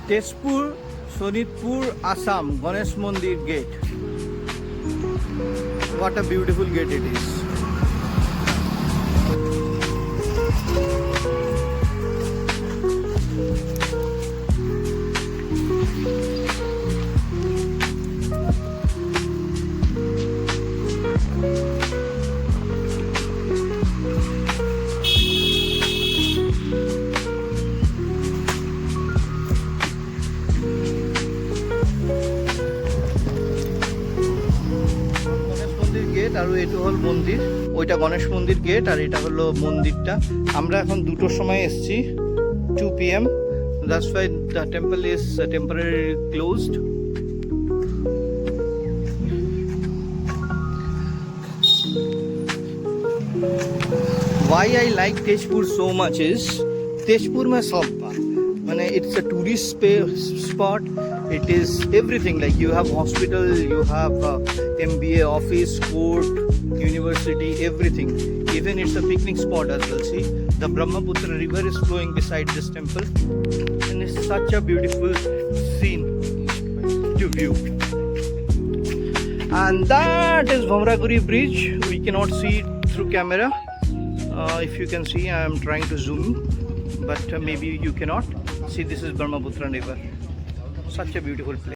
Tezpur Sonitpur Assam Ganesh Mandir gate. What a beautiful gate it is. Gate আর এটা হল মন্দির, ওইটা গণেশ মন্দির গেট আর এটা হলো মন্দিরটা। আমরা এখন 2টোর সময় এসেছি, 2 PM. That's why the temple is temporarily closed. Why I like Tezpur so much is Tezpur mein sab mane it's a tourist spot. It is everything, like you have hospital, you have MBA office, court, university, everything. Even it's a picnic spot as well. See, the Brahmaputra river is flowing beside this temple and it's such a beautiful scene to view. And that is Bhamraguri bridge. We cannot see it through camera. If you can see, I am trying to zoom, but maybe you cannot see. This is Brahmaputra river. Such a beautiful place.